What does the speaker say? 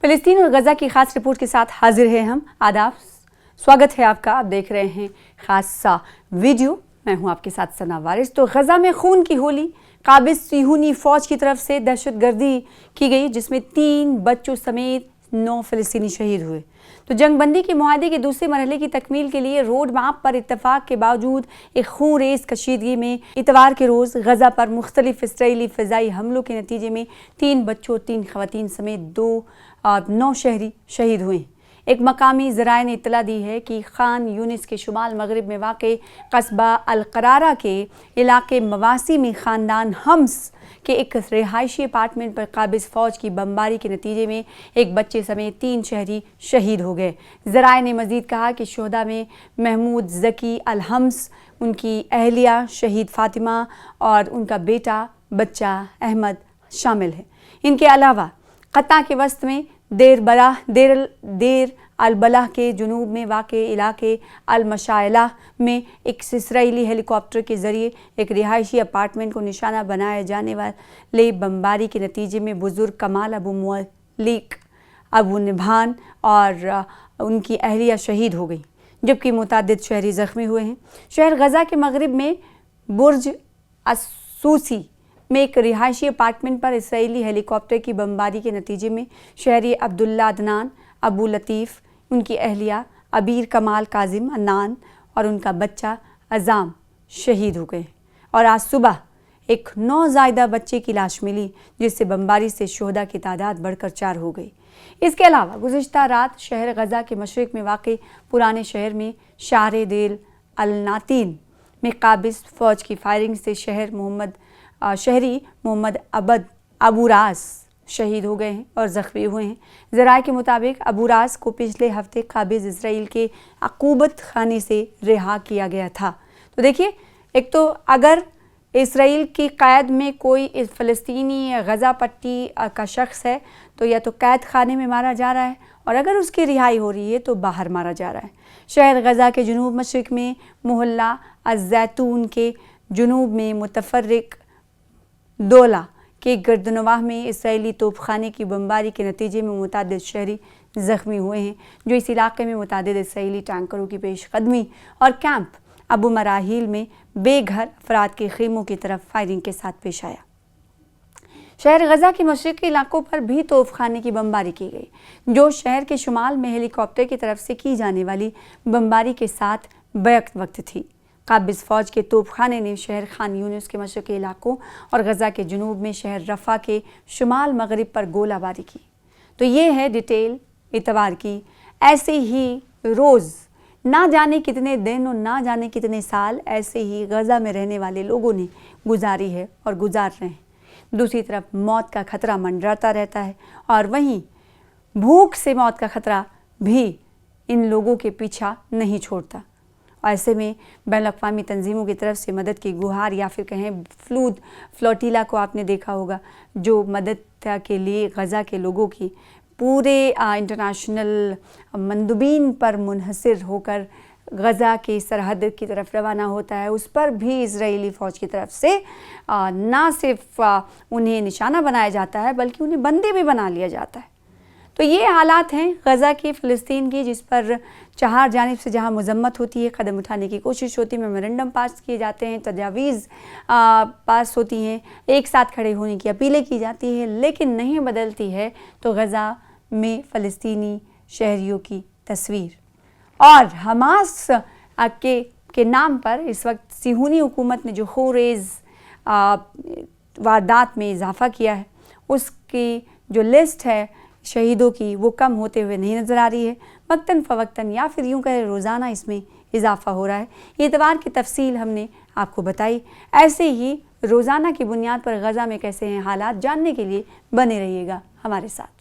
فلسطین اور غزہ کی خاص رپورٹ کے ساتھ حاضر ہیں ہم۔ آداب، سواگت ہے آپ کا۔ آپ دیکھ رہے ہیں خاصا ویڈیو، میں ہوں آپ کے ساتھ ثنا وارث۔ تو غزہ میں خون کی ہولی، قابض صہیونی فوج کی طرف سے دہشت گردی کی گئی جس میں 3 بچوں سمیت 9 فلسطینی شہید ہوئے۔ تو جنگ بندی کے معاہدے کے دوسرے مرحلے کی تکمیل کے لیے روڈ میپ پر اتفاق کے باوجود ایک خونریز کشیدگی میں اتوار کے روز غزہ پر مختلف اسرائیلی فضائی حملوں کے نتیجے میں 3 بچوں، 3 خواتین سمیت 9 شہری شہید ہوئے ہیں۔ ایک مقامی ذرائع نے اطلاع دی ہے کہ خان یونس کے شمال مغرب میں واقع قصبہ القرارہ کے علاقے مواسی میں خاندان حمص کے ایک رہائشی اپارٹمنٹ پر قابض فوج کی بمباری کے نتیجے میں ایک بچے سمیت 3 شہری شہید ہو گئے۔ ذرائع نے مزید کہا کہ شہداء میں محمود ذکی الحمص، ان کی اہلیہ شہید فاطمہ اور ان کا بیٹا بچہ احمد شامل ہیں۔ ان کے علاوہ قطع کے وسط میں دیر البلح کے جنوب میں واقع علاقے المشائلہ میں ایک اسرائیلی ہیلی کاپٹر کے ذریعے ایک رہائشی اپارٹمنٹ کو نشانہ بنائے جانے والے بمباری کے نتیجے میں بزرگ کمال ابو ملیک ابو نبھان اور ان کی اہلیہ شہید ہو گئی، جبکہ متعدد شہری زخمی ہوئے ہیں۔ شہر غزہ کے مغرب میں برج السوسی میں ایک رہائشی اپارٹمنٹ پر اسرائیلی ہیلی کاپٹر کی بمباری کے نتیجے میں شہری عبداللہ عدنان ابو لطیف، ان کی اہلیہ عبیر کمال کاظم عنان اور ان کا بچہ عظام شہید ہو گئے، اور آج صبح ایک نوزائیدہ بچے کی لاش ملی جس سے بمباری سے شہداء کی تعداد بڑھ کر 4 ہو گئی۔ اس کے علاوہ گزشتہ رات شہر غزہ کے مشرق میں واقع پرانے شہر میں شارع دیر الناطین میں قابض فوج کی فائرنگ سے شہری محمد عبد ابو راس شہید ہو گئے ہیں اور زخمی ہوئے ہیں۔ ذرائع کے مطابق ابو راس کو پچھلے ہفتے قابض اسرائیل کے عقوبت خانے سے رہا کیا گیا تھا۔ تو دیکھیے، ایک تو اگر اسرائیل کی قید میں کوئی فلسطینی غزہ پٹی کا شخص ہے تو یا تو قید خانے میں مارا جا رہا ہے، اور اگر اس کی رہائی ہو رہی ہے تو باہر مارا جا رہا ہے۔ شہر غزہ کے جنوب مشرق میں محلہ الزیتون کے جنوب میں متفرق دولہ کے گردنواہ میں اسرائیلی توپ خانے کی بمباری کے نتیجے میں متعدد شہری زخمی ہوئے ہیں، جو اس علاقے میں متعدد اسرائیلی ٹینکروں کی پیش قدمی اور کیمپ ابو مراحیل میں بے گھر افراد کے خیموں کی طرف فائرنگ کے ساتھ پیش آیا۔ شہر غزہ کے مشرقی علاقوں پر بھی توپ خانے کی بمباری کی گئی، جو شہر کے شمال میں ہیلی کاپٹر کی طرف سے کی جانے والی بمباری کے ساتھ بیک وقت تھی۔ قابض فوج کے توپ خانے نے شہر خان یونس کے مشرقی علاقوں اور غزہ کے جنوب میں شہر رفح کے شمال مغرب پر گولہ باری کی۔ تو یہ ہے ڈیٹیل اتوار کی۔ ایسے ہی روز نہ جانے کتنے دن اور نہ جانے کتنے سال ایسے ہی غزہ میں رہنے والے لوگوں نے گزاری ہے اور گزار رہے ہیں۔ دوسری طرف موت کا خطرہ منڈراتا رہتا ہے، اور وہیں بھوک سے موت کا خطرہ بھی ان لوگوں کے پیچھا نہیں چھوڑتا۔ ایسے میں بین الاقوامی تنظیموں کی طرف سے مدد کی گہار، یا پھر کہیں فلوٹیلا کو آپ نے دیکھا ہوگا، جو مدد کے لیے غزہ کے لوگوں کی پورے انٹرنیشنل مندوبین پر منحصر ہو کر غزہ کی سرحد کی طرف روانہ ہوتا ہے، اس پر بھی اسرائیلی فوج کی طرف سے نہ صرف انہیں نشانہ بنایا جاتا ہے بلکہ انہیں بندی بھی بنا لیا جاتا ہے۔ تو یہ حالات ہیں غزہ کی، فلسطین کی، جس پر 4 جانب سے جہاں مذمت ہوتی ہے، قدم اٹھانے کی کوشش ہوتی ہے، میمورنڈم پاس کیے جاتے ہیں، تجاویز پاس ہوتی ہیں، ایک ساتھ کھڑے ہونے کی اپیلیں کی جاتی ہیں، لیکن نہیں بدلتی ہے تو غزہ میں فلسطینی شہریوں کی تصویر۔ اور حماس کے نام پر اس وقت صہیونی حکومت نے جو خونریز واردات میں اضافہ کیا ہے، اس کی جو لسٹ ہے شہیدوں کی، وہ کم ہوتے ہوئے نہیں نظر آ رہی ہے۔ وقتاً فوقتاً، یا پھر یوں کہے روزانہ اس میں اضافہ ہو رہا ہے۔ یہ اتوار کی تفصیل ہم نے آپ کو بتائی۔ ایسے ہی روزانہ کی بنیاد پر غزہ میں کیسے ہیں حالات جاننے کے لیے بنے رہیے گا ہمارے ساتھ۔